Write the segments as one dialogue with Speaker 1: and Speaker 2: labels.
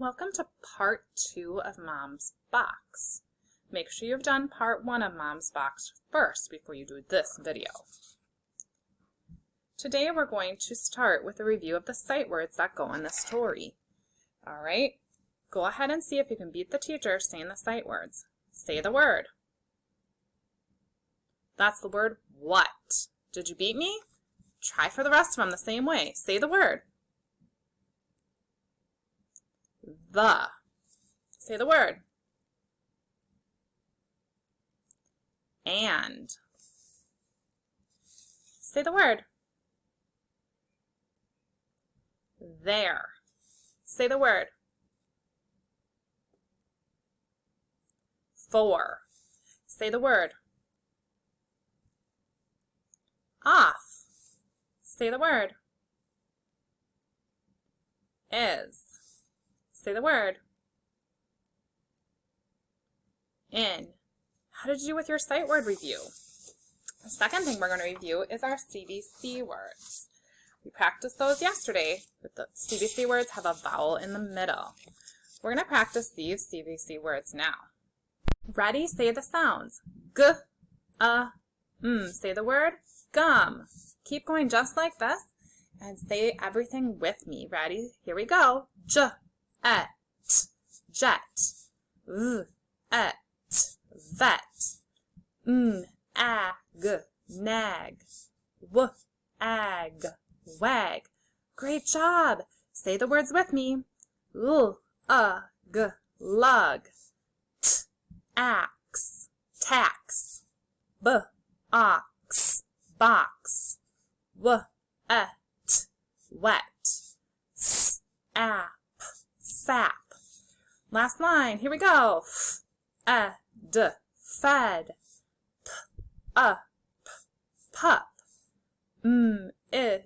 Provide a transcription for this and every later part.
Speaker 1: Welcome to part 2 of Mom's Box. Make sure you've done part 1 of Mom's Box first before you do this video. Today we're going to start with a review of the sight words that go in the story. Alright, go ahead and see if you can beat the teacher saying the sight words. Say the word. That's the word what. Did you beat me? Try for the rest of them the same way. Say the word. The. Say the word. And. Say the word. There. Say the word. For. Say the word. Off. Say the word. Is. Say the word. In. How did you do with your sight word review? The second thing we're going to review is our CVC words. We practiced those yesterday, but the CVC words have a vowel in the middle. We're going to practice these CVC words now. Ready? Say the sounds. G, Say the word gum. Keep going just like this and say everything with me. Ready? Here we go. J, et, jet, et, vet, ag, nag, ag, wag. Great job. Say the words with me. Lug, axe, tax, ox, box, wet, sap. Last line. Here we go. Fed, pup, mid,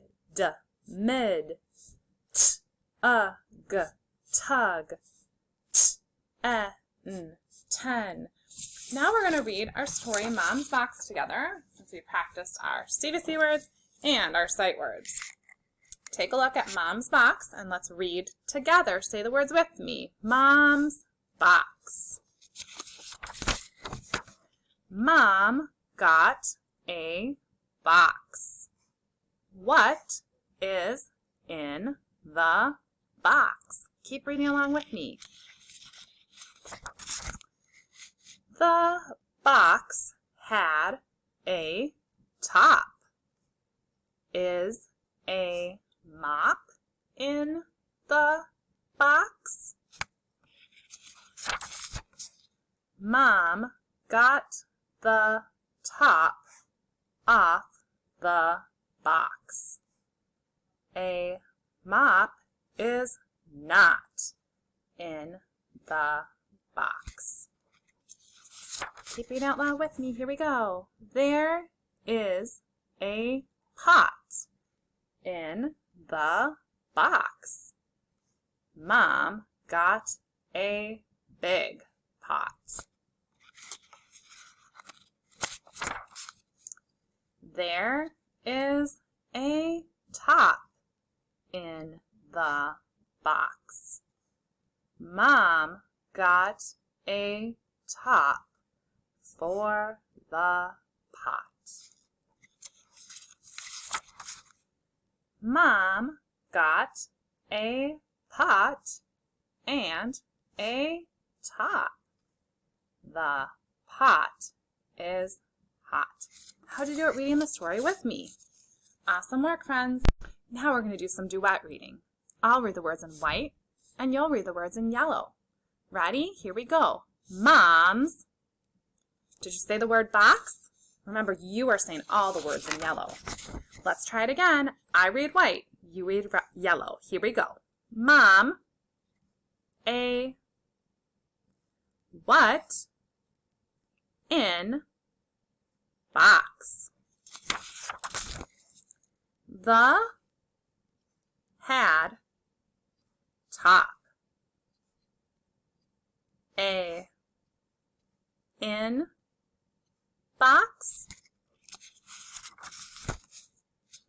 Speaker 1: tug, ten. Now we're going to read our story Mom's Box together since we practiced our CVC words and our sight words. Take a look at Mom's Box and let's read together. Say the words with me. Mom's Box. Mom got a box. What is in the box? Keep reading along with me. The box had a top. Is a mop in the box? Mom got the top off the box. A mop is not in the box. Keep reading out loud with me. Here we go. There is a pot in the box. Mom got a big pot. There is a top in the box. Mom got a top for the pot. Mom got a pot and a top. The pot is hot. How'd you do at reading the story with me? Awesome work, friends. Now we're going to do some duet reading. I'll read the words in white and you'll read the words in yellow. Ready? Here we go. Mom's. Did you say the word box? Remember, you are saying all the words in yellow. Let's try it again. I read white. You read yellow. Here we go. Mom. A. What? In. Box. The. Had. Top. A. In. Box.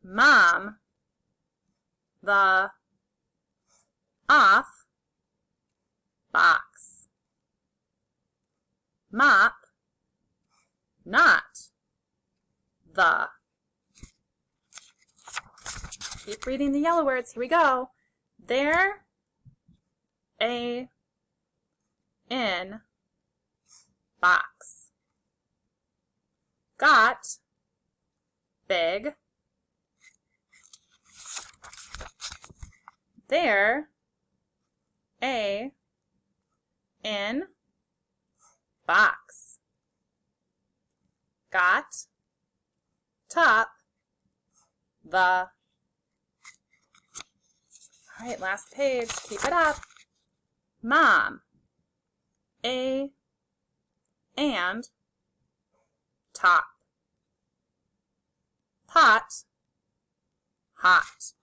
Speaker 1: Mom, the, off, the. Keep reading the yellow words. Here we go. There, a, in, box. Got, big. There, a, in, box. Got, top, the. All right, last page. Keep it up. Mom, a, and, top. Pot, hot.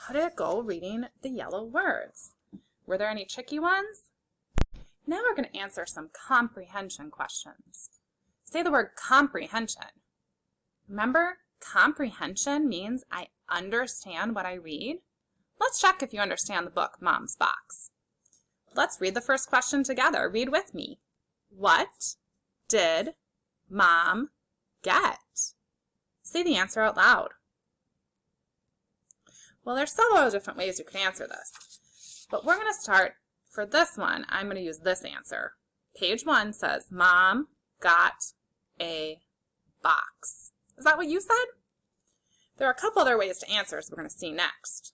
Speaker 1: How did it go reading the yellow words? Were there any tricky ones? Now we're going to answer some comprehension questions. Say the word comprehension. Remember, comprehension means I understand what I read. Let's check if you understand the book, Mom's Box. Let's read the first question together. Read with me. What did Mom get? Say the answer out loud. Well, there's several different ways you can answer this, but we're going to start, for this one, I'm going to use this answer. Page 1 says, Mom got a box. Is that what you said? There are a couple other ways to answer, so we're going to see next.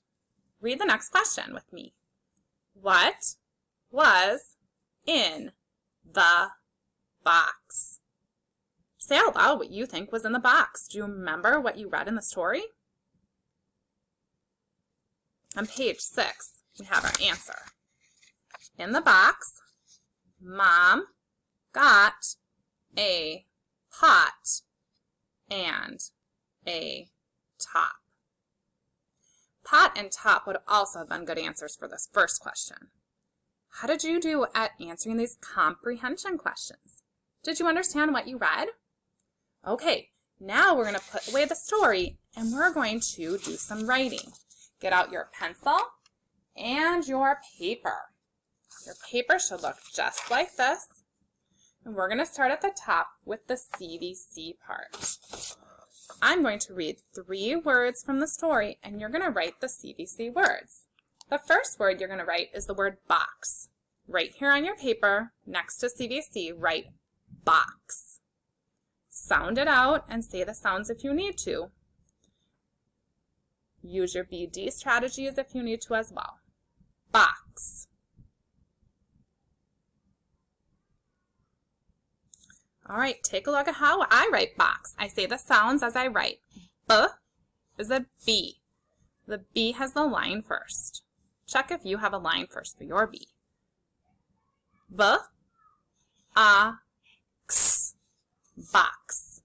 Speaker 1: Read the next question with me. What was in the box? Say out loud what you think was in the box. Do you remember what you read in the story? On page 6, we have our answer. In the box, Mom got a pot and a top. Pot and top would also have been good answers for this first question. How did you do at answering these comprehension questions? Did you understand what you read? Okay, now we're going to put away the story and we're going to do some writing. Get out your pencil and your paper. Your paper should look just like this. And we're going to start at the top with the CVC part. I'm going to read 3 words from the story and you're going to write the CVC words. The first word you're going to write is the word box. Right here on your paper, next to CVC, write box. Sound it out and say the sounds if you need to. Use your BD strategies if you need to as well. Box. All right, take a look at how I write box. I say the sounds as I write. B is a B. The B has the line first. Check if you have a line first for your B. B, A, X, box.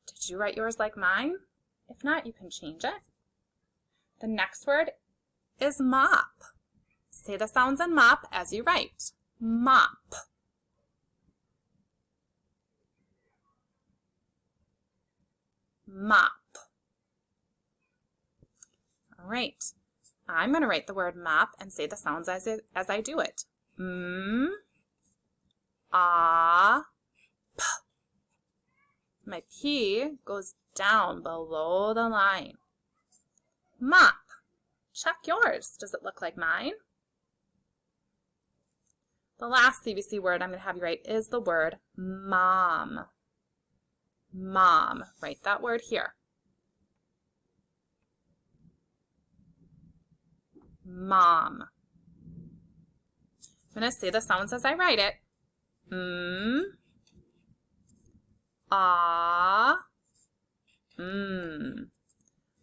Speaker 1: Did you write yours like mine? If not, you can change it. The next word is mop. Say the sounds in mop as you write. Mop. Mop. All right. I'm going to write the word mop and say the sounds as I do it. M, A, P. My P goes down below the line. Mop. Check yours. Does it look like mine? The last CVC word I'm going to have you write is the word mom. Mom. Write that word here. Mom. I'm going to say the sounds as I write it. M, A,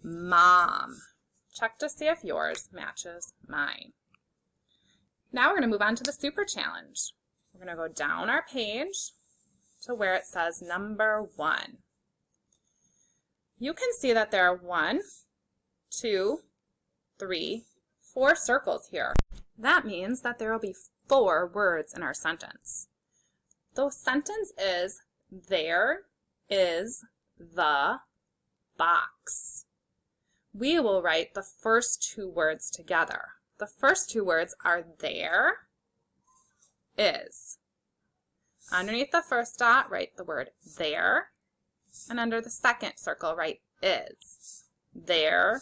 Speaker 1: mom. Check to see if yours matches mine. Now we're going to move on to the super challenge. We're going to go down our page to where it says number 1. You can see that there are 1, 2, 3, 4 circles here. That means that there will be 4 words in our sentence. The sentence is, there is the box. We will write the first 2 words together. The first 2 words are there is. Underneath the first dot, write the word there. And under the second circle, write is. There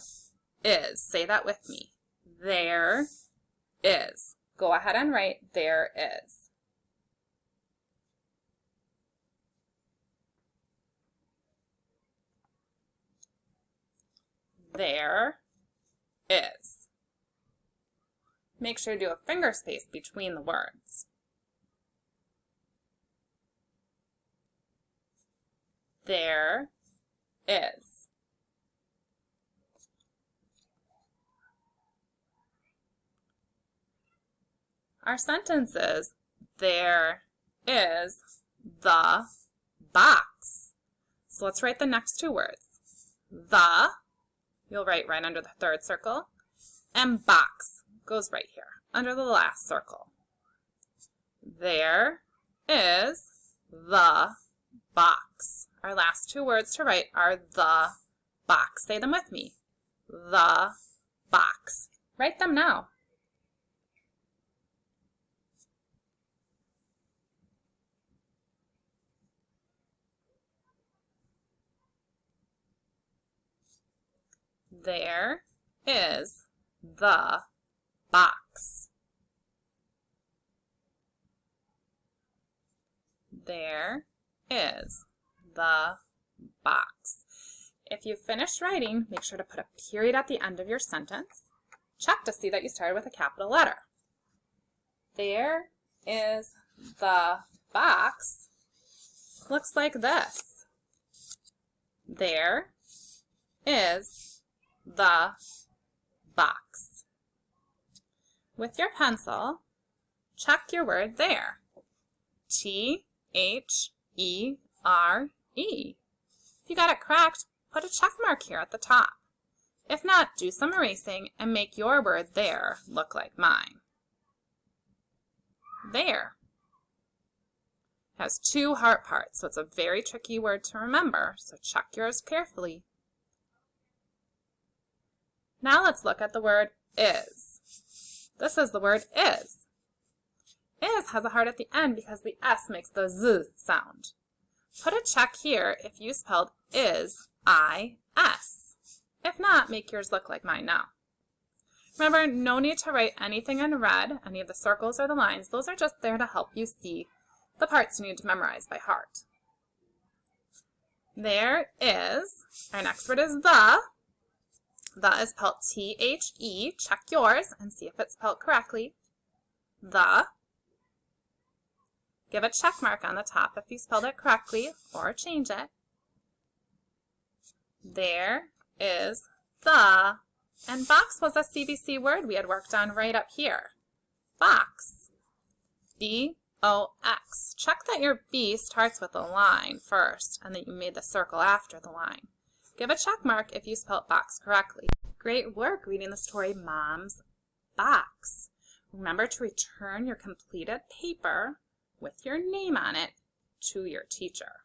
Speaker 1: is. Say that with me. There is. Go ahead and write there is. There is. Make sure to do a finger space between the words. There is. Our sentence is, there is the box. So let's write the next two words. The, you'll write right under the third circle, and box goes right here, under the last circle. There is the box. Our last two words to write are the box. Say them with me. The box. Write them now. There is the box. There is the box. If you've finished writing, make sure to put a period at the end of your sentence. Check to see that you started with a capital letter. There is the box looks like this. There is the box. With your pencil, check your word there. T-H-E-R-E. If you got it correct, put a check mark here at the top. If not, do some erasing and make your word there look like mine. There. It has two heart parts, so it's a very tricky word to remember, so check yours carefully. Now let's look at the word is. This is the word is. Is has a heart at the end because the S makes the Z sound. Put a check here if you spelled is, I-S. If not, make yours look like mine now. Remember, no need to write anything in red, any of the circles or the lines. Those are just there to help you see the parts you need to memorize by heart. There is, our next word is the. The is spelled T-H-E. Check yours and see if it's spelled correctly. The. Give a check mark on the top if you spelled it correctly, or change it. There is the. And box was a CVC word we had worked on right up here. Box. B-O-X. Check that your B starts with a line first and that you made the circle after the line. Give a check mark if you spelled box correctly. Great work reading the story Mom's Box. Remember to return your completed paper with your name on it to your teacher.